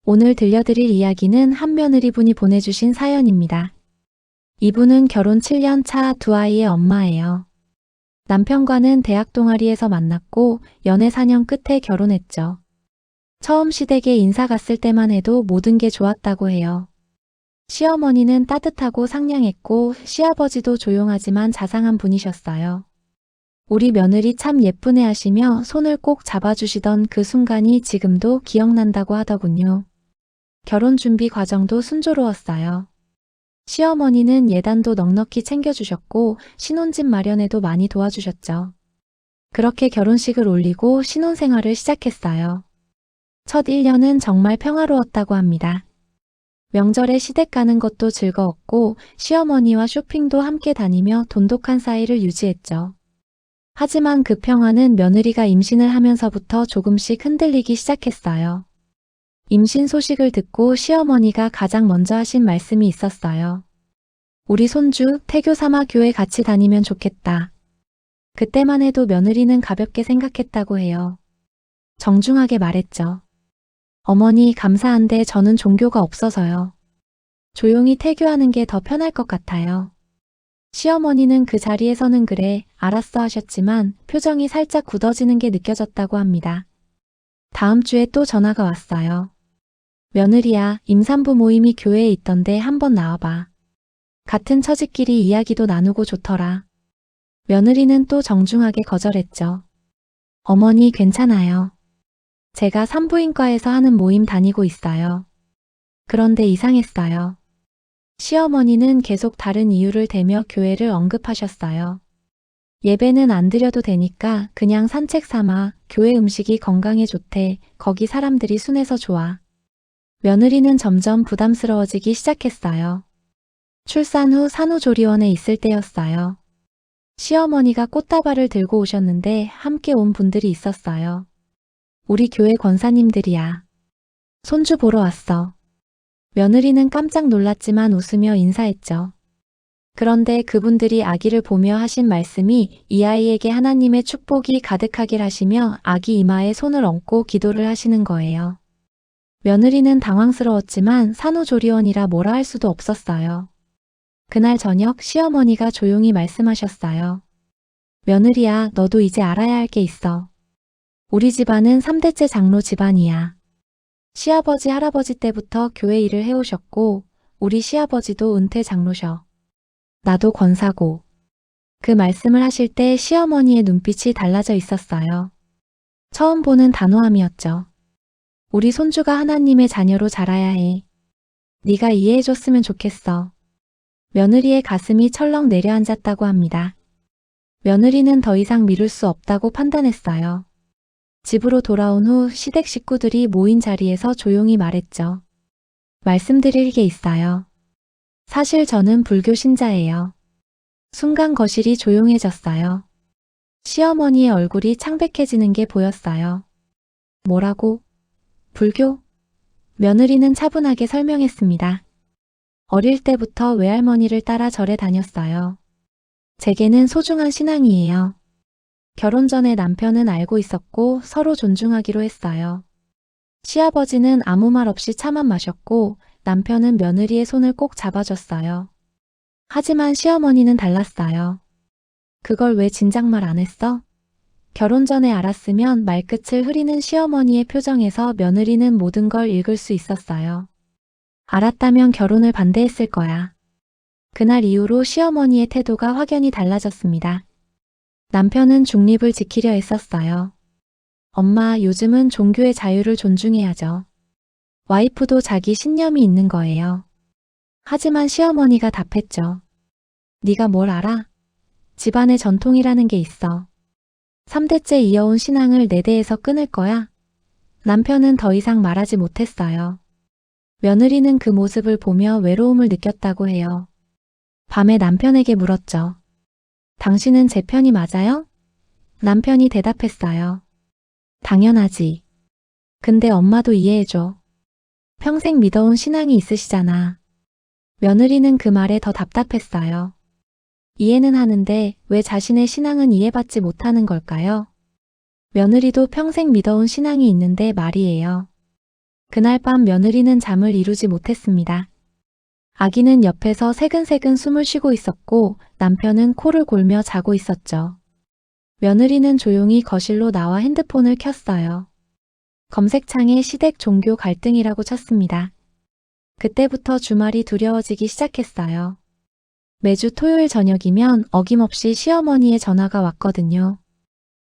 오늘 들려드릴 이야기는 한 며느리분이 보내주신 사연입니다. 이분은 결혼 7년 차 두 아이의 엄마예요. 남편과는 대학 동아리에서 만났고 연애 4년 끝에 결혼했죠. 처음 시댁에 인사 갔을 때만 해도 모든 게 좋았다고 해요. 시어머니는 따뜻하고 상냥했고 시아버지도 조용하지만 자상한 분이셨어요. 우리 며느리 참 예쁘네 하시며 손을 꼭 잡아주시던 그 순간이 지금도 기억난다고 하더군요. 결혼 준비 과정도 순조로웠어요. 시어머니는 예단도 넉넉히 챙겨주셨고 신혼집 마련에도 많이 도와주셨죠. 그렇게 결혼식을 올리고 신혼생활을 시작했어요. 첫 1년은 정말 평화로웠다고 합니다. 명절에 시댁 가는 것도 즐거웠고 시어머니와 쇼핑도 함께 다니며 돈독한 사이를 유지했죠. 하지만 그 평화는 며느리가 임신을 하면서부터 조금씩 흔들리기 시작했어요. 임신 소식을 듣고 시어머니가 가장 먼저 하신 말씀이 있었어요. 우리 손주 태교 삼아 교회 같이 다니면 좋겠다. 그때만 해도 며느리는 가볍게 생각했다고 해요. 정중하게 말했죠. 어머니 감사한데 저는 종교가 없어서요. 조용히 태교하는 게 더 편할 것 같아요. 시어머니는 그 자리에서는 그래, 알았어 하셨지만 표정이 살짝 굳어지는 게 느껴졌다고 합니다. 다음 주에 또 전화가 왔어요. 며느리야, 임산부 모임이 교회에 있던데 한번 나와봐. 같은 처지끼리 이야기도 나누고 좋더라. 며느리는 또 정중하게 거절했죠. 어머니 괜찮아요. 제가 산부인과에서 하는 모임 다니고 있어요. 그런데 이상했어요. 시어머니는 계속 다른 이유를 대며 교회를 언급하셨어요. 예배는 안 드려도 되니까 그냥 산책 삼아, 교회 음식이 건강에 좋대, 거기 사람들이 순해서 좋아. 며느리는 점점 부담스러워지기 시작했어요. 출산 후 산후조리원에 있을 때였어요. 시어머니가 꽃다발을 들고 오셨는데 함께 온 분들이 있었어요. 우리 교회 권사님들이야. 손주 보러 왔어. 며느리는 깜짝 놀랐지만 웃으며 인사했죠. 그런데 그분들이 아기를 보며 하신 말씀이 이 아이에게 하나님의 축복이 가득하길 하시며 아기 이마에 손을 얹고 기도를 하시는 거예요. 며느리는 당황스러웠지만 산후조리원이라 뭐라 할 수도 없었어요. 그날 저녁 시어머니가 조용히 말씀하셨어요. 며느리야, 너도 이제 알아야 할 게 있어. 우리 집안은 3대째 장로 집안이야. 시아버지, 할아버지 때부터 교회 일을 해오셨고 우리 시아버지도 은퇴 장로셔. 나도 권사고. 그 말씀을 하실 때 시어머니의 눈빛이 달라져 있었어요. 처음 보는 단호함이었죠. 우리 손주가 하나님의 자녀로 자라야 해. 네가 이해해줬으면 좋겠어. 며느리의 가슴이 철렁 내려앉았다고 합니다. 며느리는 더 이상 미룰 수 없다고 판단했어요. 집으로 돌아온 후 시댁 식구들이 모인 자리에서 조용히 말했죠. 말씀드릴 게 있어요. 사실 저는 불교 신자예요. 순간 거실이 조용해졌어요. 시어머니의 얼굴이 창백해지는 게 보였어요. 뭐라고? 불교? 며느리는 차분하게 설명했습니다. 어릴 때부터 외할머니를 따라 절에 다녔어요. 제게는 소중한 신앙이에요. 결혼 전에 남편은 알고 있었고 서로 존중하기로 했어요. 시아버지는 아무 말 없이 차만 마셨고 남편은 며느리의 손을 꼭 잡아줬어요. 하지만 시어머니는 달랐어요. 그걸 왜 진작 말 안 했어? 결혼 전에 알았으면 말끝을 흐리는 시어머니의 표정에서 며느리는 모든 걸 읽을 수 있었어요. 알았다면 결혼을 반대했을 거야. 그날 이후로 시어머니의 태도가 확연히 달라졌습니다. 남편은 중립을 지키려 했었어요. 엄마, 요즘은 종교의 자유를 존중해야죠. 와이프도 자기 신념이 있는 거예요. 하지만 시어머니가 답했죠. 네가 뭘 알아? 집안의 전통이라는 게 있어. 3대째 이어온 신앙을 4대에서 끊을 거야? 남편은 더 이상 말하지 못했어요. 며느리는 그 모습을 보며 외로움을 느꼈다고 해요. 밤에 남편에게 물었죠. 당신은 제 편이 맞아요? 남편이 대답했어요. 당연하지. 근데 엄마도 이해해줘. 평생 믿어온 신앙이 있으시잖아. 며느리는 그 말에 더 답답했어요. 이해는 하는데 왜 자신의 신앙은 이해받지 못하는 걸까요? 며느리도 평생 믿어온 신앙이 있는데 말이에요. 그날 밤 며느리는 잠을 이루지 못했습니다. 아기는 옆에서 새근새근 숨을 쉬고 있었고 남편은 코를 골며 자고 있었죠. 며느리는 조용히 거실로 나와 핸드폰을 켰어요. 검색창에 시댁 종교 갈등이라고 쳤습니다. 그때부터 주말이 두려워지기 시작했어요. 매주 토요일 저녁이면 어김없이 시어머니의 전화가 왔거든요.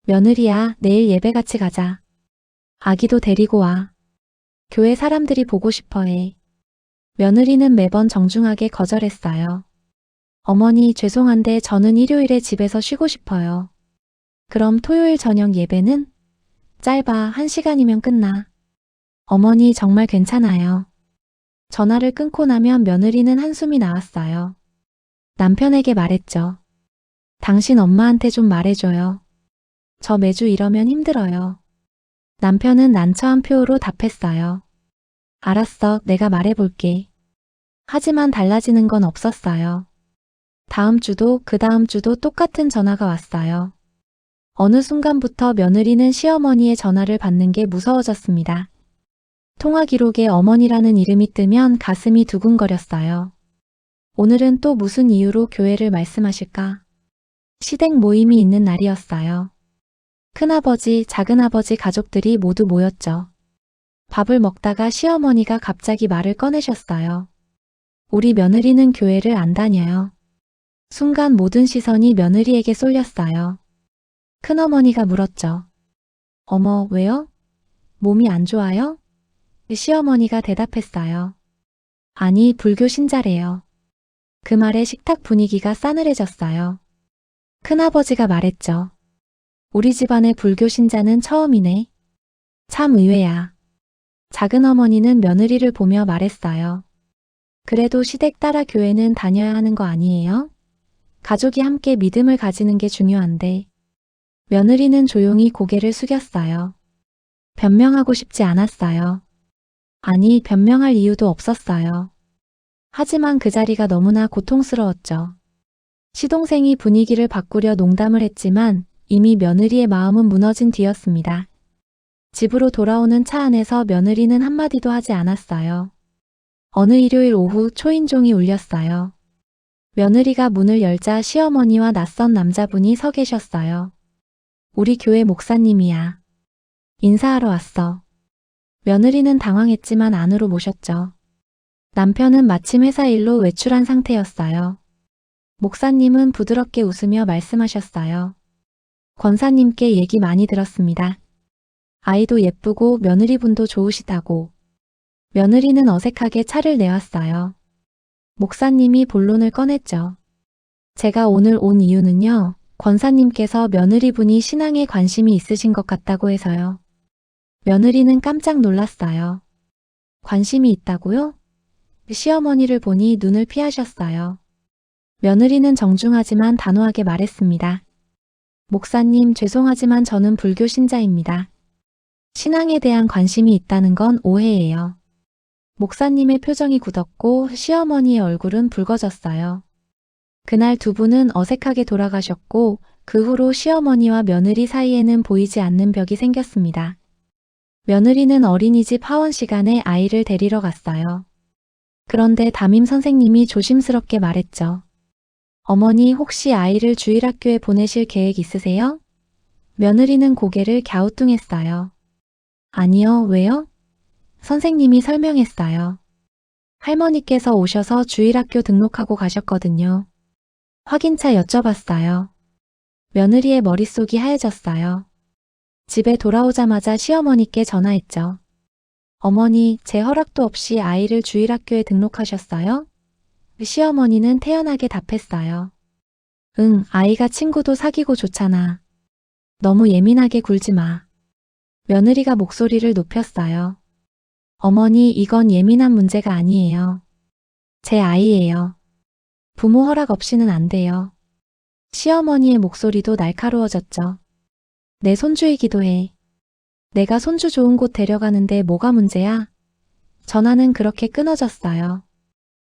며느리야, 내일 예배 같이 가자. 아기도 데리고 와. 교회 사람들이 보고 싶어 해. 며느리는 매번 정중하게 거절했어요. 어머니, 죄송한데 저는 일요일에 집에서 쉬고 싶어요. 그럼 토요일 저녁 예배는? 짧아, 1시간이면 끝나. 어머니, 정말 괜찮아요. 전화를 끊고 나면 며느리는 한숨이 나왔어요. 남편에게 말했죠. 당신 엄마한테 좀 말해줘요. 저 매주 이러면 힘들어요. 남편은 난처한 표로 답했어요. 알았어, 내가 말해볼게. 하지만 달라지는 건 없었어요. 다음 주도 그 다음 주도 똑같은 전화가 왔어요. 어느 순간부터 며느리는 시어머니의 전화를 받는 게 무서워졌습니다. 통화 기록에 어머니라는 이름이 뜨면 가슴이 두근거렸어요. 오늘은 또 무슨 이유로 교회를 말씀하실까? 시댁 모임이 있는 날이었어요. 큰아버지, 작은아버지 가족들이 모두 모였죠. 밥을 먹다가 시어머니가 갑자기 말을 꺼내셨어요. 우리 며느리는 교회를 안 다녀요. 순간 모든 시선이 며느리에게 쏠렸어요. 큰어머니가 물었죠. 어머, 왜요? 몸이 안 좋아요? 시어머니가 대답했어요. 아니, 불교 신자래요. 그 말에 식탁 분위기가 싸늘해졌어요. 큰아버지가 말했죠. 우리 집안의 불교 신자는 처음이네. 참 의외야. 작은어머니는 며느리를 보며 말했어요. 그래도 시댁 따라 교회는 다녀야 하는 거 아니에요? 가족이 함께 믿음을 가지는 게 중요한데. 며느리는 조용히 고개를 숙였어요. 변명하고 싶지 않았어요. 아니, 변명할 이유도 없었어요. 하지만 그 자리가 너무나 고통스러웠죠. 시동생이 분위기를 바꾸려 농담을 했지만 이미 며느리의 마음은 무너진 뒤였습니다. 집으로 돌아오는 차 안에서 며느리는 한마디도 하지 않았어요. 어느 일요일 오후 초인종이 울렸어요. 며느리가 문을 열자 시어머니와 낯선 남자분이 서 계셨어요. 우리 교회 목사님이야. 인사하러 왔어. 며느리는 당황했지만 안으로 모셨죠. 남편은 마침 회사 일로 외출한 상태였어요. 목사님은 부드럽게 웃으며 말씀하셨어요. 권사님께 얘기 많이 들었습니다. 아이도 예쁘고 며느리분도 좋으시다고. 며느리는 어색하게 차를 내왔어요. 목사님이 본론을 꺼냈죠. 제가 오늘 온 이유는요. 권사님께서 며느리분이 신앙에 관심이 있으신 것 같다고 해서요. 며느리는 깜짝 놀랐어요. 관심이 있다고요? 시어머니를 보니 눈을 피하셨어요. 며느리는 정중하지만 단호하게 말했습니다. 목사님, 죄송하지만 저는 불교 신자입니다. 신앙에 대한 관심이 있다는 건 오해예요. 목사님의 표정이 굳었고 시어머니의 얼굴은 붉어졌어요. 그날 두 분은 어색하게 돌아가셨고 그 후로 시어머니와 며느리 사이에는 보이지 않는 벽이 생겼습니다. 며느리는 어린이집 하원 시간에 아이를 데리러 갔어요. 그런데 담임 선생님이 조심스럽게 말했죠. 어머니, 혹시 아이를 주일학교에 보내실 계획 있으세요? 며느리는 고개를 갸우뚱했어요. 아니요, 왜요? 선생님이 설명했어요. 할머니께서 오셔서 주일학교 등록하고 가셨거든요. 확인차 여쭤봤어요. 며느리의 머릿속이 하얘졌어요. 집에 돌아오자마자 시어머니께 전화했죠. 어머니, 제 허락도 없이 아이를 주일학교에 등록하셨어요? 시어머니는 태연하게 답했어요. 응, 아이가 친구도 사귀고 좋잖아. 너무 예민하게 굴지 마. 며느리가 목소리를 높였어요. 어머니, 이건 예민한 문제가 아니에요. 제 아이예요. 부모 허락 없이는 안 돼요. 시어머니의 목소리도 날카로워졌죠. 내 손주이기도 해. 내가 손주 좋은 곳 데려가는데 뭐가 문제야? 전화는 그렇게 끊어졌어요.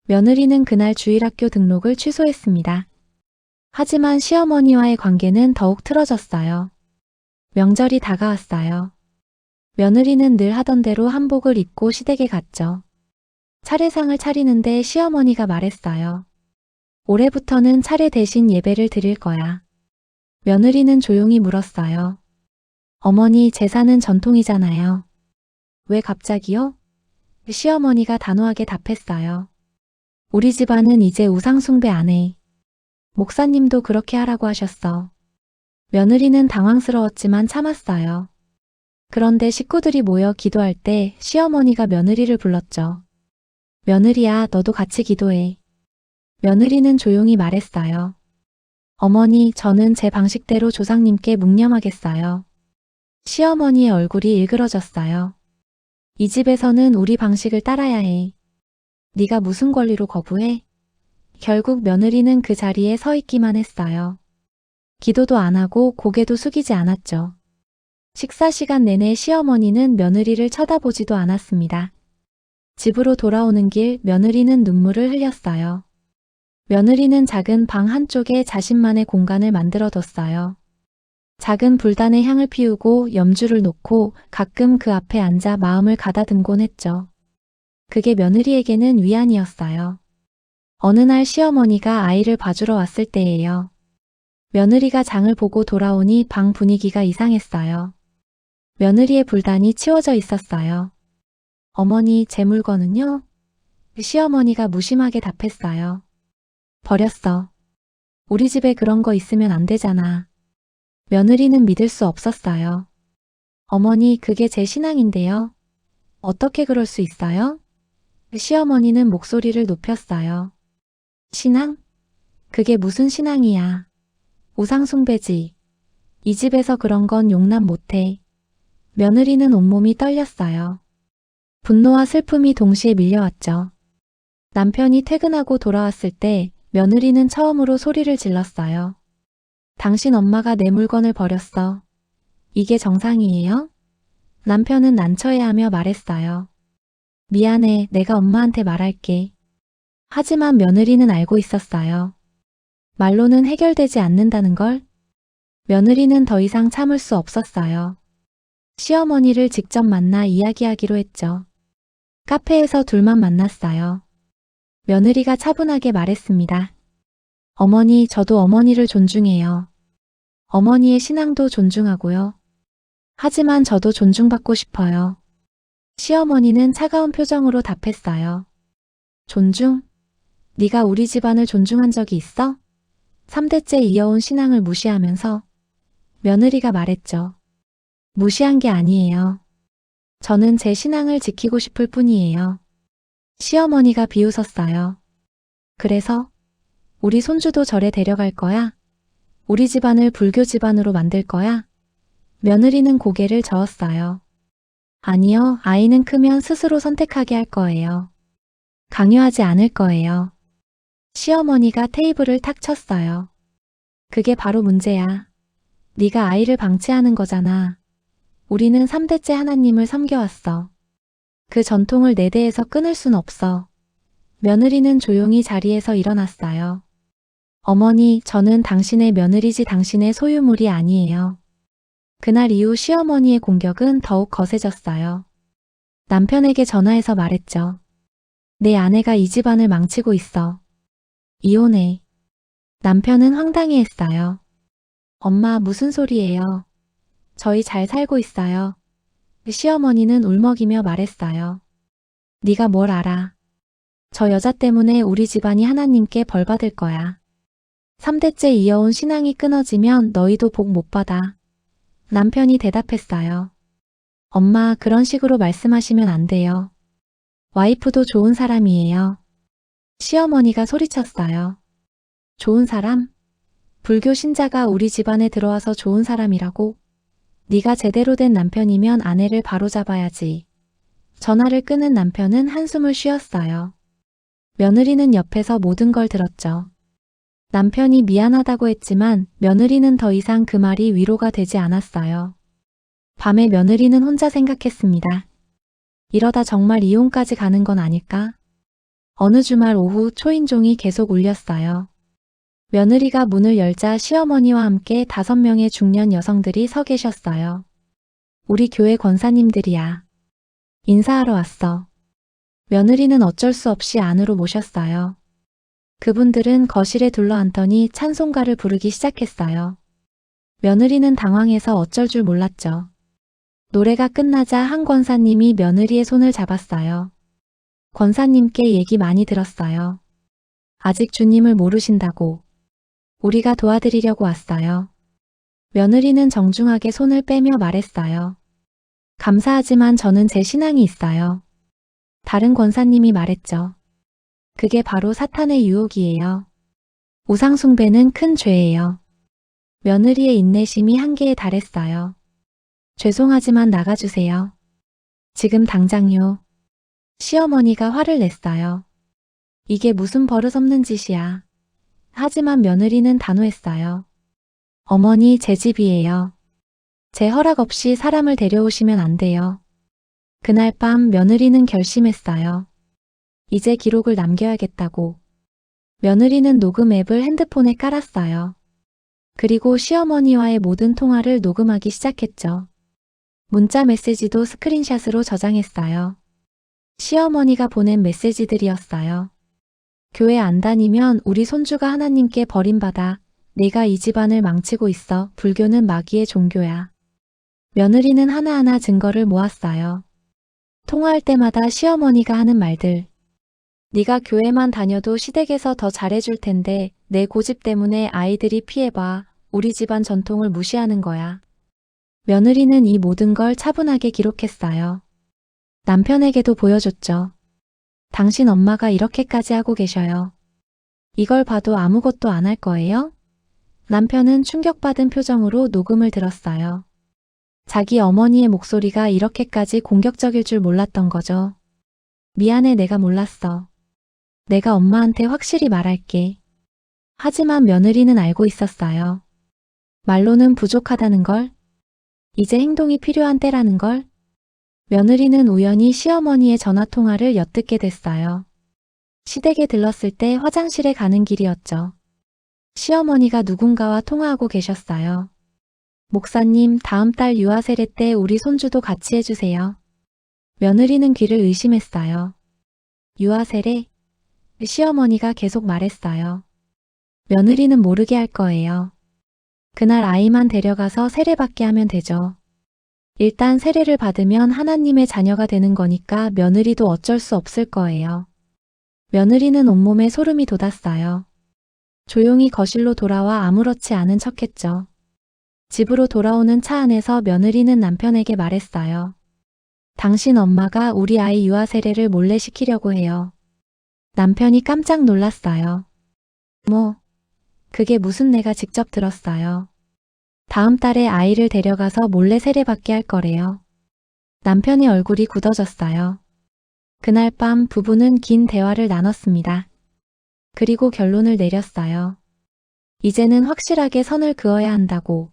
며느리는 그날 주일학교 등록을 취소했습니다. 하지만 시어머니와의 관계는 더욱 틀어졌어요. 명절이 다가왔어요. 며느리는 늘 하던 대로 한복을 입고 시댁에 갔죠. 차례상을 차리는데 시어머니가 말했어요. 올해부터는 차례 대신 예배를 드릴 거야. 며느리는 조용히 물었어요. 어머니, 제사는 전통이잖아요. 왜 갑자기요? 시어머니가 단호하게 답했어요. 우리 집안은 이제 우상 숭배 안 해. 목사님도 그렇게 하라고 하셨어. 며느리는 당황스러웠지만 참았어요. 그런데 식구들이 모여 기도할 때 시어머니가 며느리를 불렀죠. 며느리야, 너도 같이 기도해. 며느리는 조용히 말했어요. 어머니, 저는 제 방식대로 조상님께 묵념하겠어요. 시어머니의 얼굴이 일그러졌어요. 이 집에서는 우리 방식을 따라야 해. 네가 무슨 권리로 거부해? 결국 며느리는 그 자리에 서 있기만 했어요. 기도도 안 하고 고개도 숙이지 않았죠. 식사 시간 내내 시어머니는 며느리를 쳐다보지도 않았습니다. 집으로 돌아오는 길 며느리는 눈물을 흘렸어요. 며느리는 작은 방 한쪽에 자신만의 공간을 만들어뒀어요. 작은 불단에 향을 피우고 염주를 놓고 가끔 그 앞에 앉아 마음을 가다듬곤 했죠. 그게 며느리에게는 위안이었어요. 어느 날 시어머니가 아이를 봐주러 왔을 때예요. 며느리가 장을 보고 돌아오니 방 분위기가 이상했어요. 며느리의 불단이 치워져 있었어요. 어머니, 제 물건은요? 시어머니가 무심하게 답했어요. 버렸어. 우리 집에 그런 거 있으면 안 되잖아. 며느리는 믿을 수 없었어요. 어머니, 그게 제 신앙인데요. 어떻게 그럴 수 있어요? 시어머니는 목소리를 높였어요. 신앙? 그게 무슨 신앙이야. 우상숭배지. 이 집에서 그런 건 용납 못해. 며느리는 온몸이 떨렸어요. 분노와 슬픔이 동시에 밀려왔죠. 남편이 퇴근하고 돌아왔을 때 며느리는 처음으로 소리를 질렀어요. 당신 엄마가 내 물건을 버렸어. 이게 정상이에요? 남편은 난처해하며 말했어요. 미안해, 내가 엄마한테 말할게. 하지만 며느리는 알고 있었어요. 말로는 해결되지 않는다는 걸. 며느리는 더 이상 참을 수 없었어요. 시어머니를 직접 만나 이야기하기로 했죠. 카페에서 둘만 만났어요. 며느리가 차분하게 말했습니다. 어머니, 저도 어머니를 존중해요. 어머니의 신앙도 존중하고요. 하지만 저도 존중받고 싶어요. 시어머니는 차가운 표정으로 답했어요. 존중? 네가 우리 집안을 존중한 적이 있어? 3대째 이어온 신앙을 무시하면서. 며느리가 말했죠. 무시한 게 아니에요. 저는 제 신앙을 지키고 싶을 뿐이에요. 시어머니가 비웃었어요. 그래서 우리 손주도 절에 데려갈 거야? 우리 집안을 불교 집안으로 만들 거야? 며느리는 고개를 저었어요. 아니요, 아이는 크면 스스로 선택하게 할 거예요. 강요하지 않을 거예요. 시어머니가 테이블을 탁 쳤어요. 그게 바로 문제야. 네가 아이를 방치하는 거잖아. 우리는 3대째 하나님을 섬겨왔어. 그 전통을 내 대에서 끊을 순 없어. 며느리는 조용히 자리에서 일어났어요. 어머니, 저는 당신의 며느리지 당신의 소유물이 아니에요. 그날 이후 시어머니의 공격은 더욱 거세졌어요. 남편에게 전화해서 말했죠. 내 아내가 이 집안을 망치고 있어. 이혼해. 남편은 황당해했어요. 엄마, 무슨 소리예요? 저희 잘 살고 있어요. 시어머니는 울먹이며 말했어요. 네가 뭘 알아. 저 여자 때문에 우리 집안이 하나님께 벌 받을 거야. 3대째 이어온 신앙이 끊어지면 너희도 복 못 받아. 남편이 대답했어요. 엄마, 그런 식으로 말씀하시면 안 돼요. 와이프도 좋은 사람이에요. 시어머니가 소리쳤어요. 좋은 사람? 불교 신자가 우리 집안에 들어와서 좋은 사람이라고? 네가 제대로 된 남편이면 아내를 바로잡아야지. 전화를 끊은 남편은 한숨을 쉬었어요. 며느리는 옆에서 모든 걸 들었죠. 남편이 미안하다고 했지만 며느리는 더 이상 그 말이 위로가 되지 않았어요. 밤에 며느리는 혼자 생각했습니다. 이러다 정말 이혼까지 가는 건 아닐까? 어느 주말 오후 초인종이 계속 울렸어요. 며느리가 문을 열자 시어머니와 함께 5명의 중년 여성들이 서 계셨어요. 우리 교회 권사님들이야. 인사하러 왔어. 며느리는 어쩔 수 없이 안으로 모셨어요. 그분들은 거실에 둘러앉더니 찬송가를 부르기 시작했어요. 며느리는 당황해서 어쩔 줄 몰랐죠. 노래가 끝나자 한 권사님이 며느리의 손을 잡았어요. 권사님께 얘기 많이 들었어요. 아직 주님을 모르신다고. 우리가 도와드리려고 왔어요. 며느리는 정중하게 손을 빼며 말했어요. 감사하지만 저는 제 신앙이 있어요. 다른 권사님이 말했죠. 그게 바로 사탄의 유혹이에요. 우상숭배는 큰 죄예요. 며느리의 인내심이 한계에 달했어요. 죄송하지만 나가주세요. 지금 당장요. 시어머니가 화를 냈어요. 이게 무슨 버릇없는 짓이야. 하지만 며느리는 단호했어요. 어머니, 제 집이에요. 제 허락 없이 사람을 데려오시면 안 돼요. 그날 밤 며느리는 결심했어요. 이제 기록을 남겨야겠다고. 며느리는 녹음 앱을 핸드폰에 깔았어요. 그리고 시어머니와의 모든 통화를 녹음하기 시작했죠. 문자 메시지도 스크린샷으로 저장했어요. 시어머니가 보낸 메시지들이었어요. 교회 안 다니면 우리 손주가 하나님께 버림받아. 내가 이 집안을 망치고 있어. 불교는 마귀의 종교야. 며느리는 하나하나 증거를 모았어요. 통화할 때마다 시어머니가 하는 말들. 네가 교회만 다녀도 시댁에서 더 잘해줄 텐데 내 고집 때문에 아이들이 피해봐. 우리 집안 전통을 무시하는 거야. 며느리는 이 모든 걸 차분하게 기록했어요. 남편에게도 보여줬죠. 당신 엄마가 이렇게까지 하고 계셔요. 이걸 봐도 아무것도 안 할 거예요? 남편은 충격받은 표정으로 녹음을 들었어요. 자기 어머니의 목소리가 이렇게까지 공격적일 줄 몰랐던 거죠. 미안해, 내가 몰랐어. 내가 엄마한테 확실히 말할게. 하지만 며느리는 알고 있었어요. 말로는 부족하다는 걸, 이제 행동이 필요한 때라는 걸. 며느리는 우연히 시어머니의 전화통화를 엿듣게 됐어요. 시댁에 들렀을 때 화장실에 가는 길이었죠. 시어머니가 누군가와 통화하고 계셨어요. 목사님, 다음 달 유아 세례 때 우리 손주도 같이 해주세요. 며느리는 귀를 의심했어요. 유아 세례? 시어머니가 계속 말했어요. 며느리는 모르게 할 거예요. 그날 아이만 데려가서 세례받게 하면 되죠. 일단 세례를 받으면 하나님의 자녀가 되는 거니까 며느리도 어쩔 수 없을 거예요. 며느리는 온몸에 소름이 돋았어요. 조용히 거실로 돌아와 아무렇지 않은 척했죠. 집으로 돌아오는 차 안에서 며느리는 남편에게 말했어요. 당신 엄마가 우리 아이 유아 세례를 몰래 시키려고 해요. 남편이 깜짝 놀랐어요. 뭐, 그게 무슨, 내가 직접 들었어요. 다음 달에 아이를 데려가서 몰래 세례받게 할 거래요. 남편의 얼굴이 굳어졌어요. 그날 밤 부부는 긴 대화를 나눴습니다. 그리고 결론을 내렸어요. 이제는 확실하게 선을 그어야 한다고.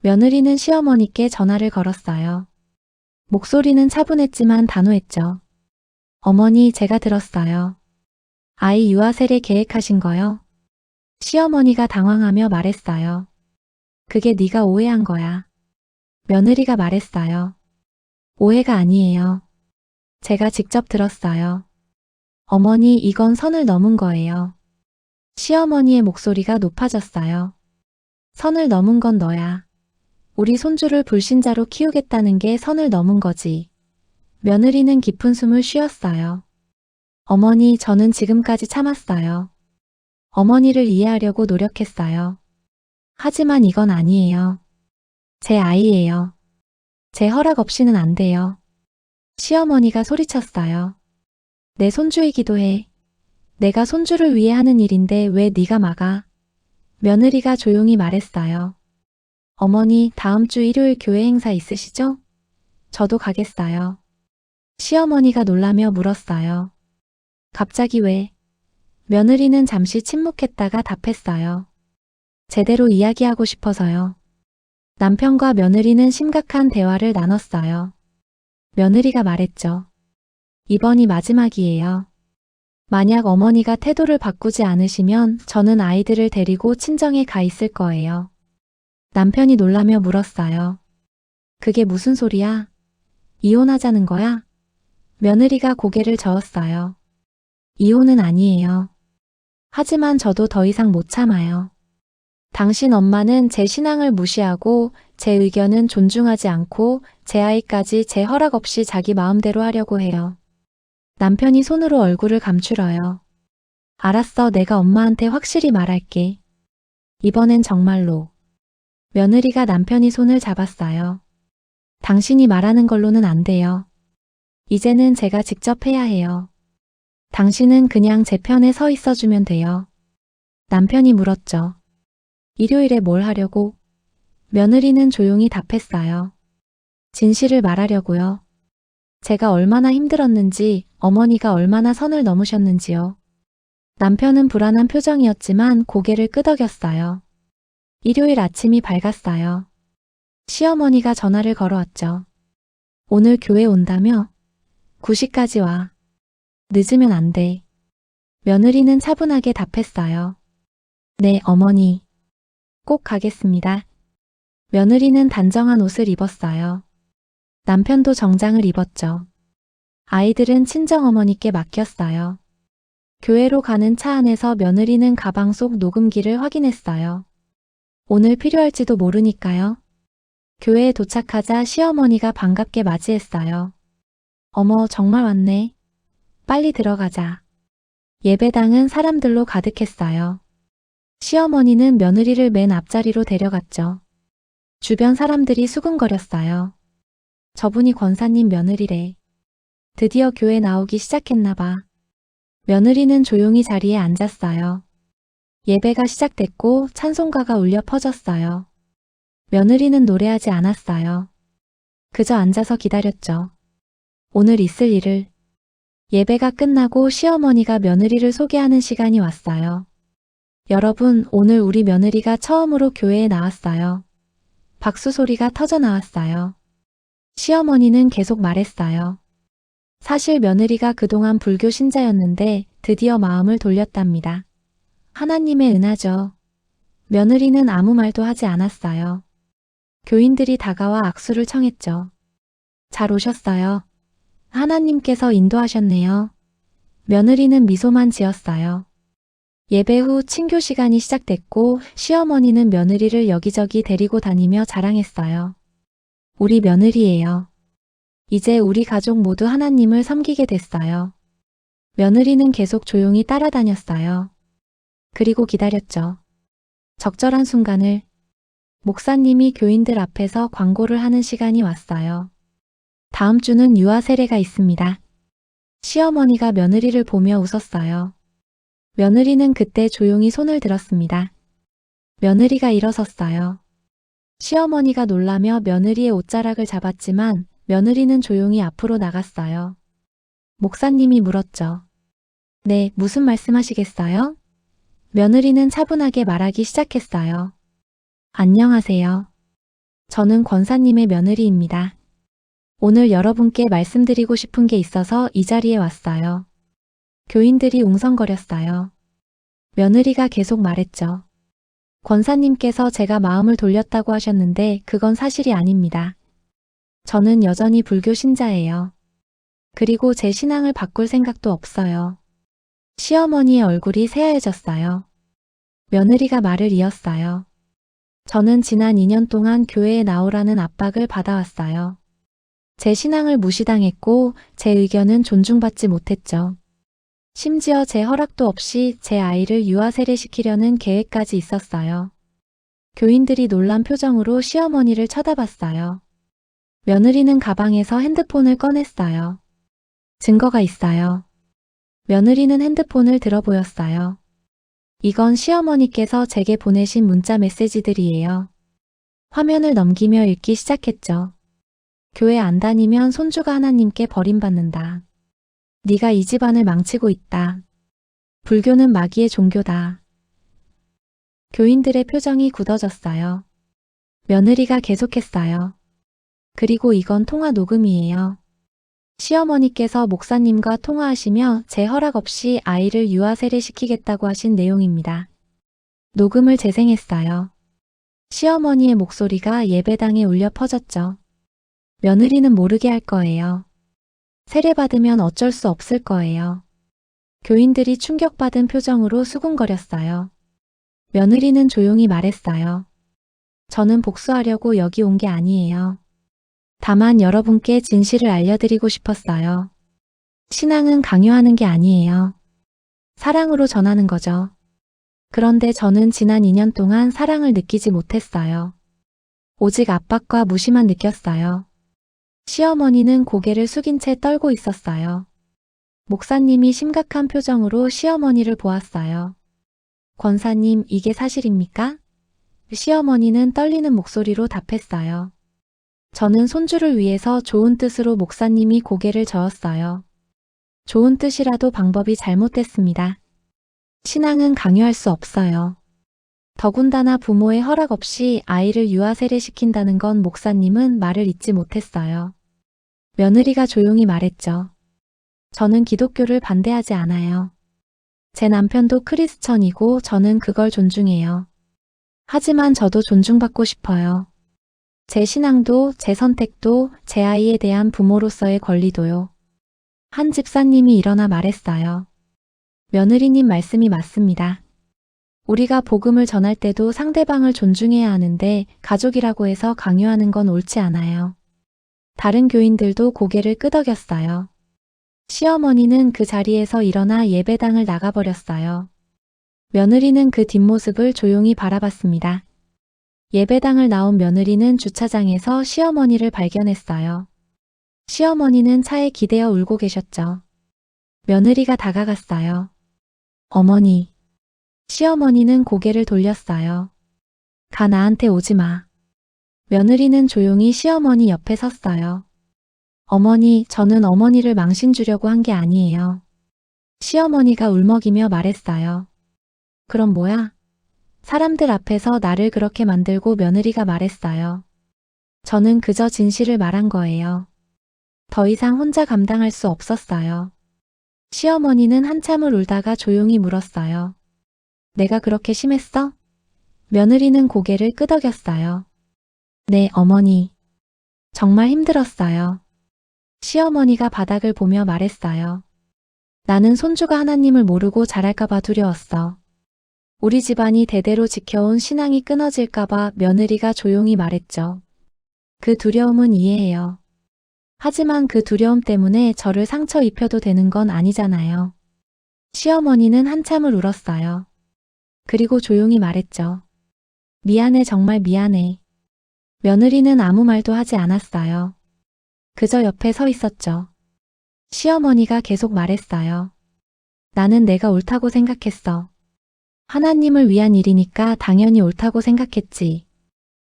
며느리는 시어머니께 전화를 걸었어요. 목소리는 차분했지만 단호했죠. 어머니, 제가 들었어요. 아이 유아 세례 계획하신 거요? 시어머니가 당황하며 말했어요. 그게 네가 오해한 거야. 며느리가 말했어요. 오해가 아니에요. 제가 직접 들었어요. 어머니, 이건 선을 넘은 거예요. 시어머니의 목소리가 높아졌어요. 선을 넘은 건 너야. 우리 손주를 불신자로 키우겠다는 게 선을 넘은 거지. 며느리는 깊은 숨을 쉬었어요. 어머니, 저는 지금까지 참았어요. 어머니를 이해하려고 노력했어요. 하지만 이건 아니에요. 제 아이예요. 제 허락 없이는 안 돼요. 시어머니가 소리쳤어요. 내 손주이기도 해. 내가 손주를 위해 하는 일인데 왜 네가 막아? 며느리가 조용히 말했어요. 어머니, 다음 주 일요일 교회 행사 있으시죠? 저도 가겠어요. 시어머니가 놀라며 물었어요. 갑자기 왜? 며느리는 잠시 침묵했다가 답했어요. 제대로 이야기하고 싶어서요. 남편과 며느리는 심각한 대화를 나눴어요. 며느리가 말했죠. 이번이 마지막이에요. 만약 어머니가 태도를 바꾸지 않으시면 저는 아이들을 데리고 친정에 가 있을 거예요. 남편이 놀라며 물었어요. 그게 무슨 소리야? 이혼하자는 거야? 며느리가 고개를 저었어요. 이혼은 아니에요. 하지만 저도 더 이상 못 참아요. 당신 엄마는 제 신앙을 무시하고 제 의견은 존중하지 않고 제 아이까지 제 허락 없이 자기 마음대로 하려고 해요. 남편이 손으로 얼굴을 감추려요. 알았어, 내가 엄마한테 확실히 말할게. 이번엔 정말로. 며느리가 남편이 손을 잡았어요. 당신이 말하는 걸로는 안 돼요. 이제는 제가 직접 해야 해요. 당신은 그냥 제 편에 서 있어주면 돼요. 남편이 물었죠. 일요일에 뭘 하려고? 며느리는 조용히 답했어요. 진실을 말하려고요. 제가 얼마나 힘들었는지, 어머니가 얼마나 선을 넘으셨는지요. 남편은 불안한 표정이었지만 고개를 끄덕였어요. 일요일 아침이 밝았어요. 시어머니가 전화를 걸어왔죠. 오늘 교회 온다며? 9시까지 와. 늦으면 안 돼. 며느리는 차분하게 답했어요. 네, 어머니. 꼭 가겠습니다. 며느리는 단정한 옷을 입었어요. 남편도 정장을 입었죠. 아이들은 친정어머니께 맡겼어요. 교회로 가는 차 안에서 며느리는 가방 속 녹음기를 확인했어요. 오늘 필요할지도 모르니까요. 교회에 도착하자 시어머니가 반갑게 맞이했어요. 어머, 정말 왔네. 빨리 들어가자. 예배당은 사람들로 가득했어요. 시어머니는 며느리를 맨 앞자리로 데려갔죠. 주변 사람들이 수군거렸어요. 저분이 권사님 며느리래. 드디어 교회 나오기 시작했나 봐. 며느리는 조용히 자리에 앉았어요. 예배가 시작됐고 찬송가가 울려 퍼졌어요. 며느리는 노래하지 않았어요. 그저 앉아서 기다렸죠. 오늘 있을 일을. 예배가 끝나고 시어머니가 며느리를 소개하는 시간이 왔어요. 여러분, 오늘 우리 며느리가 처음으로 교회에 나왔어요. 박수 소리가 터져 나왔어요. 시어머니는 계속 말했어요. 사실 며느리가 그동안 불교 신자였는데 드디어 마음을 돌렸답니다. 하나님의 은하죠. 며느리는 아무 말도 하지 않았어요. 교인들이 다가와 악수를 청했죠. 잘 오셨어요. 하나님께서 인도하셨네요. 며느리는 미소만 지었어요. 예배 후 친교 시간이 시작됐고 시어머니는 며느리를 여기저기 데리고 다니며 자랑했어요. 우리 며느리예요. 이제 우리 가족 모두 하나님을 섬기게 됐어요. 며느리는 계속 조용히 따라다녔어요. 그리고 기다렸죠. 적절한 순간을. 목사님이 교인들 앞에서 광고를 하는 시간이 왔어요. 다음 주는 유아 세례가 있습니다. 시어머니가 며느리를 보며 웃었어요. 며느리는 그때 조용히 손을 들었습니다. 며느리가 일어섰어요. 시어머니가 놀라며 며느리의 옷자락을 잡았지만 며느리는 조용히 앞으로 나갔어요. 목사님이 물었죠. 네, 무슨 말씀하시겠어요? 며느리는 차분하게 말하기 시작했어요. 안녕하세요. 저는 권사님의 며느리입니다. 오늘 여러분께 말씀드리고 싶은 게 있어서 이 자리에 왔어요. 교인들이 웅성거렸어요. 며느리가 계속 말했죠. 권사님께서 제가 마음을 돌렸다고 하셨는데 그건 사실이 아닙니다. 저는 여전히 불교 신자예요. 그리고 제 신앙을 바꿀 생각도 없어요. 시어머니의 얼굴이 새하얘졌어요. 며느리가 말을 이었어요. 저는 지난 2년 동안 교회에 나오라는 압박을 받아왔어요. 제 신앙을 무시당했고 제 의견은 존중받지 못했죠. 심지어 제 허락도 없이 제 아이를 유아 세례시키려는 계획까지 있었어요. 교인들이 놀란 표정으로 시어머니를 쳐다봤어요. 며느리는 가방에서 핸드폰을 꺼냈어요. 증거가 있어요. 며느리는 핸드폰을 들어 보였어요. 이건 시어머니께서 제게 보내신 문자 메시지들이에요. 화면을 넘기며 읽기 시작했죠. 교회 안 다니면 손주가 하나님께 버림받는다. 네가 이 집안을 망치고 있다. 불교는 마귀의 종교다. 교인들의 표정이 굳어졌어요. 며느리가 계속했어요. 그리고 이건 통화 녹음이에요. 시어머니께서 목사님과 통화하시며 제 허락 없이 아이를 유아 세례시키겠다고 하신 내용입니다. 녹음을 재생했어요. 시어머니의 목소리가 예배당에 울려 퍼졌죠. 며느리는 모르게 할 거예요. 세례받으면 어쩔 수 없을 거예요. 교인들이 충격받은 표정으로 수군거렸어요. 며느리는 조용히 말했어요. 저는 복수하려고 여기 온 게 아니에요. 다만 여러분께 진실을 알려드리고 싶었어요. 신앙은 강요하는 게 아니에요. 사랑으로 전하는 거죠. 그런데 저는 지난 2년 동안 사랑을 느끼지 못했어요. 오직 압박과 무시만 느꼈어요. 시어머니는 고개를 숙인 채 떨고 있었어요. 목사님이 심각한 표정으로 시어머니를 보았어요. 권사님, 이게 사실입니까? 시어머니는 떨리는 목소리로 답했어요. 저는 손주를 위해서 좋은 뜻으로 목사님이 고개를 저었어요. 좋은 뜻이라도 방법이 잘못됐습니다. 신앙은 강요할 수 없어요. 더군다나 부모의 허락 없이 아이를 유아 세례시킨다는 건 목사님은 말을 잇지 못했어요. 며느리가 조용히 말했죠. 저는 기독교를 반대하지 않아요. 제 남편도 크리스천이고 저는 그걸 존중해요. 하지만 저도 존중받고 싶어요. 제 신앙도, 제 선택도, 제 아이에 대한 부모로서의 권리도요. 한 집사님이 일어나 말했어요. 며느리님 말씀이 맞습니다. 우리가 복음을 전할 때도 상대방을 존중해야 하는데 가족이라고 해서 강요하는 건 옳지 않아요. 다른 교인들도 고개를 끄덕였어요. 시어머니는 그 자리에서 일어나 예배당을 나가버렸어요. 며느리는 그 뒷모습을 조용히 바라봤습니다. 예배당을 나온 며느리는 주차장에서 시어머니를 발견했어요. 시어머니는 차에 기대어 울고 계셨죠. 며느리가 다가갔어요. 어머니. 시어머니는 고개를 돌렸어요. 가 나한테 오지 마. 며느리는 조용히 시어머니 옆에 섰어요. 어머니, 저는 어머니를 망신 주려고 한 게 아니에요. 시어머니가 울먹이며 말했어요. 그럼 뭐야? 사람들 앞에서 나를 그렇게 만들고 며느리가 말했어요. 저는 그저 진실을 말한 거예요. 더 이상 혼자 감당할 수 없었어요. 시어머니는 한참을 울다가 조용히 물었어요. 내가 그렇게 심했어? 며느리는 고개를 끄덕였어요. 네, 어머니. 정말 힘들었어요. 시어머니가 바닥을 보며 말했어요. 나는 손주가 하나님을 모르고 자랄까봐 두려웠어. 우리 집안이 대대로 지켜온 신앙이 끊어질까봐 며느리가 조용히 말했죠. 그 두려움은 이해해요. 하지만 그 두려움 때문에 저를 상처 입혀도 되는 건 아니잖아요. 시어머니는 한참을 울었어요. 그리고 조용히 말했죠. 미안해, 정말 미안해. 며느리는 아무 말도 하지 않았어요. 그저 옆에 서 있었죠. 시어머니가 계속 말했어요. 나는 내가 옳다고 생각했어. 하나님을 위한 일이니까 당연히 옳다고 생각했지.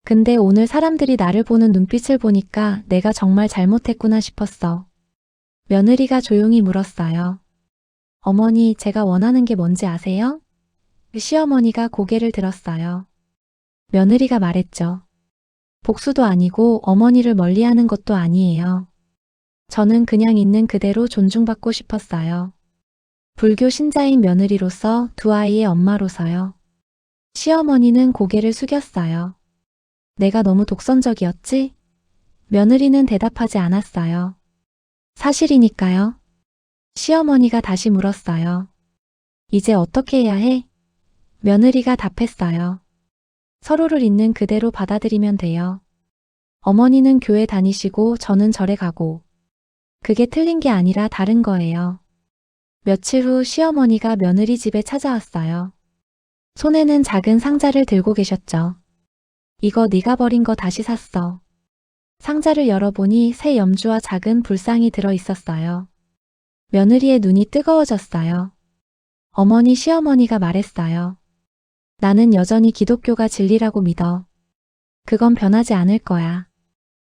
근데 오늘 사람들이 나를 보는 눈빛을 보니까 내가 정말 잘못했구나 싶었어. 며느리가 조용히 물었어요. 어머니, 제가 원하는 게 뭔지 아세요? 시어머니가 고개를 들었어요. 며느리가 말했죠. 복수도 아니고 어머니를 멀리하는 것도 아니에요. 저는 그냥 있는 그대로 존중받고 싶었어요. 불교 신자인 며느리로서 두 아이의 엄마로서요. 시어머니는 고개를 숙였어요. 내가 너무 독선적이었지? 며느리는 대답하지 않았어요. 사실이니까요. 시어머니가 다시 물었어요. 이제 어떻게 해야 해? 며느리가 답했어요. 서로를 있는 그대로 받아들이면 돼요. 어머니는 교회 다니시고 저는 절에 가고. 그게 틀린 게 아니라 다른 거예요. 며칠 후 시어머니가 며느리 집에 찾아왔어요. 손에는 작은 상자를 들고 계셨죠. 이거 네가 버린 거 다시 샀어. 상자를 열어보니 새 염주와 작은 불상이 들어 있었어요. 며느리의 눈이 뜨거워졌어요. 어머니, 시어머니가 말했어요. 나는 여전히 기독교가 진리라고 믿어. 그건 변하지 않을 거야.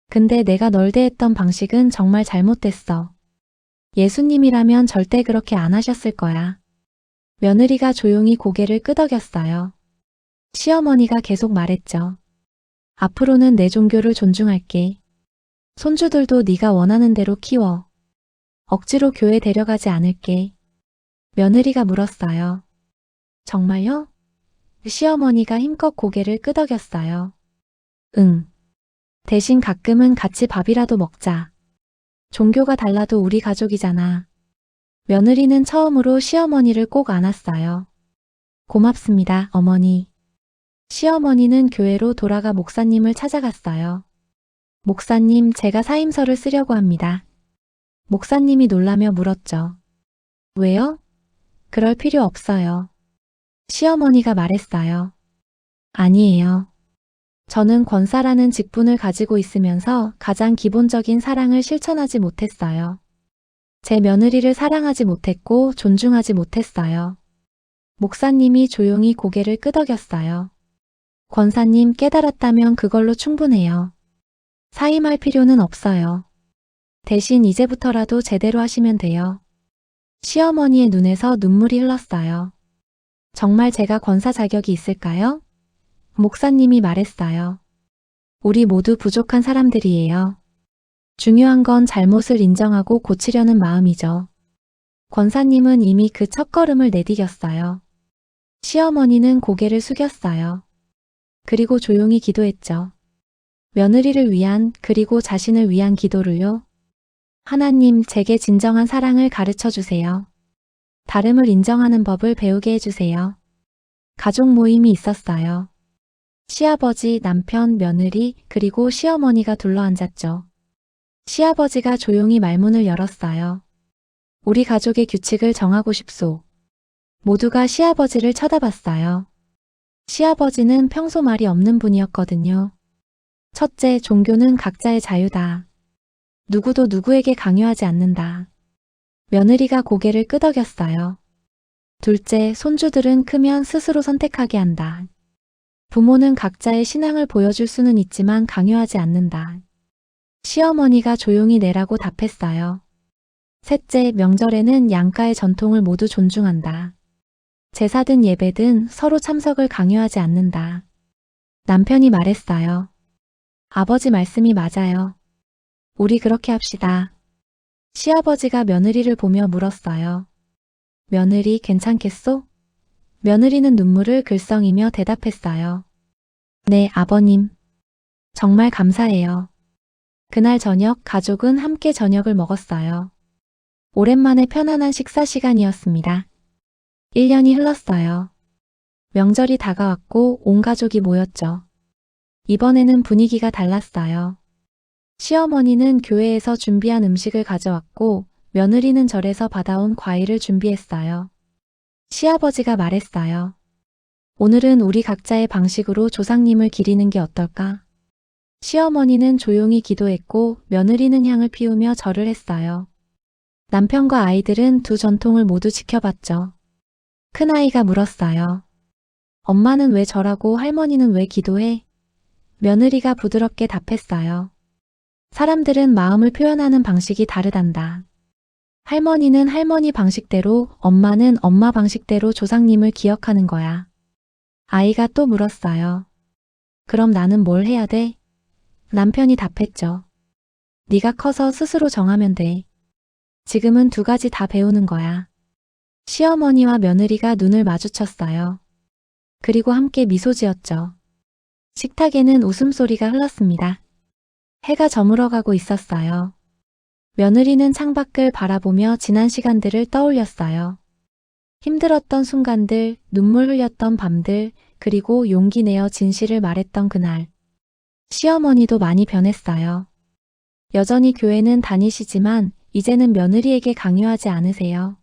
근데 내가 널 대했던 방식은 정말 잘못됐어. 예수님이라면 절대 그렇게 안 하셨을 거야. 며느리가 조용히 고개를 끄덕였어요. 시어머니가 계속 말했죠. 앞으로는 내 종교를 존중할게. 손주들도 네가 원하는 대로 키워. 억지로 교회 데려가지 않을게. 며느리가 물었어요. 정말요? 시어머니가 힘껏 고개를 끄덕였어요. 응. 대신 가끔은 같이 밥이라도 먹자. 종교가 달라도 우리 가족이잖아. 며느리는 처음으로 시어머니를 꼭 안았어요. 고맙습니다, 어머니. 시어머니는 교회로 돌아가 목사님을 찾아갔어요. 목사님, 제가 사임서를 쓰려고 합니다. 목사님이 놀라며 물었죠. 왜요? 그럴 필요 없어요. 시어머니가 말했어요. 아니에요. 저는 권사라는 직분을 가지고 있으면서 가장 기본적인 사랑을 실천하지 못했어요. 제 며느리를 사랑하지 못했고 존중하지 못했어요. 목사님이 조용히 고개를 끄덕였어요. 권사님, 깨달았다면 그걸로 충분해요. 사임할 필요는 없어요. 대신 이제부터라도 제대로 하시면 돼요. 시어머니의 눈에서 눈물이 흘렀어요. 정말 제가 권사 자격이 있을까요? 목사님이 말했어요. 우리 모두 부족한 사람들이에요. 중요한 건 잘못을 인정하고 고치려는 마음이죠. 권사님은 이미 그 첫걸음을 내디뎠어요. 시어머니는 고개를 숙였어요. 그리고 조용히 기도했죠. 며느리를 위한 그리고 자신을 위한 기도를요. 하나님, 제게 진정한 사랑을 가르쳐 주세요. 다름을 인정하는 법을 배우게 해주세요. 가족 모임이 있었어요. 시아버지, 남편, 며느리, 그리고 시어머니가 둘러앉았죠. 시아버지가 조용히 말문을 열었어요. 우리 가족의 규칙을 정하고 싶소. 모두가 시아버지를 쳐다봤어요. 시아버지는 평소 말이 없는 분이었거든요. 첫째, 종교는 각자의 자유다. 누구도 누구에게 강요하지 않는다. 며느리가 고개를 끄덕였어요. 둘째, 손주들은 크면 스스로 선택하게 한다. 부모는 각자의 신앙을 보여줄 수는 있지만 강요하지 않는다. 시어머니가 조용히 내라고 답했어요. 셋째, 명절에는 양가의 전통을 모두 존중한다. 제사든 예배든 서로 참석을 강요하지 않는다. 남편이 말했어요. 아버지 말씀이 맞아요. 우리 그렇게 합시다. 시아버지가 며느리를 보며 물었어요. 며느리 괜찮겠소? 며느리는 눈물을 글썽이며 대답했어요. 네, 아버님. 정말 감사해요. 그날 저녁 가족은 함께 저녁을 먹었어요. 오랜만에 편안한 식사 시간이었습니다. 1년이 흘렀어요. 명절이 다가왔고 온 가족이 모였죠. 이번에는 분위기가 달랐어요. 시어머니는 교회에서 준비한 음식을 가져왔고 며느리는 절에서 받아온 과일을 준비했어요. 시아버지가 말했어요. 오늘은 우리 각자의 방식으로 조상님을 기리는 게 어떨까? 시어머니는 조용히 기도했고 며느리는 향을 피우며 절을 했어요. 남편과 아이들은 두 전통을 모두 지켜봤죠. 큰아이가 물었어요. 엄마는 왜 절하고 할머니는 왜 기도해? 며느리가 부드럽게 답했어요. 사람들은 마음을 표현하는 방식이 다르단다. 할머니는 할머니 방식대로, 엄마는 엄마 방식대로 조상님을 기억하는 거야. 아이가 또 물었어요. 그럼 나는 뭘 해야 돼? 남편이 답했죠. 네가 커서 스스로 정하면 돼. 지금은 두 가지 다 배우는 거야. 시어머니와 며느리가 눈을 마주쳤어요. 그리고 함께 미소 지었죠. 식탁에는 웃음소리가 흘렀습니다. 해가 저물어가고 있었어요. 며느리는 창밖을 바라보며 지난 시간들을 떠올렸어요. 힘들었던 순간들, 눈물 흘렸던 밤들, 그리고 용기 내어 진실을 말했던 그날. 시어머니도 많이 변했어요. 여전히 교회는 다니시지만 이제는 며느리에게 강요하지 않으세요.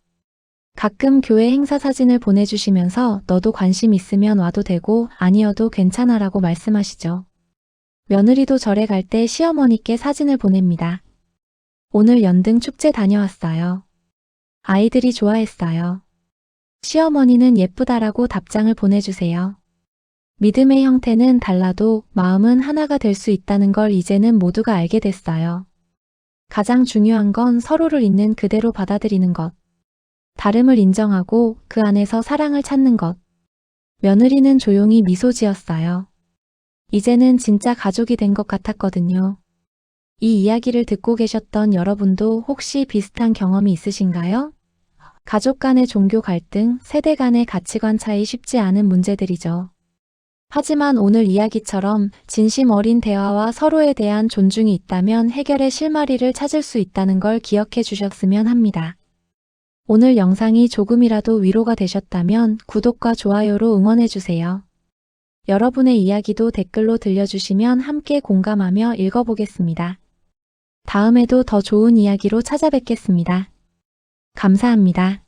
가끔 교회 행사 사진을 보내주시면서 너도 관심 있으면 와도 되고 아니어도 괜찮아라고 말씀하시죠. 며느리도 절에 갈 때 시어머니께 사진을 보냅니다. 오늘 연등 축제 다녀왔어요. 아이들이 좋아했어요. 시어머니는 예쁘다라고 답장을 보내주세요. 믿음의 형태는 달라도 마음은 하나가 될 수 있다는 걸 이제는 모두가 알게 됐어요. 가장 중요한 건 서로를 있는 그대로 받아들이는 것. 다름을 인정하고 그 안에서 사랑을 찾는 것. 며느리는 조용히 미소 지었어요. 이제는 진짜 가족이 된 것 같았거든요. 이 이야기를 듣고 계셨던 여러분도 혹시 비슷한 경험이 있으신가요? 가족 간의 종교 갈등, 세대 간의 가치관 차이 쉽지 않은 문제들이죠. 하지만 오늘 이야기처럼 진심 어린 대화와 서로에 대한 존중이 있다면 해결의 실마리를 찾을 수 있다는 걸 기억해 주셨으면 합니다. 오늘 영상이 조금이라도 위로가 되셨다면 구독과 좋아요로 응원해 주세요. 여러분의 이야기도 댓글로 들려주시면 함께 공감하며 읽어보겠습니다. 다음에도 더 좋은 이야기로 찾아뵙겠습니다. 감사합니다.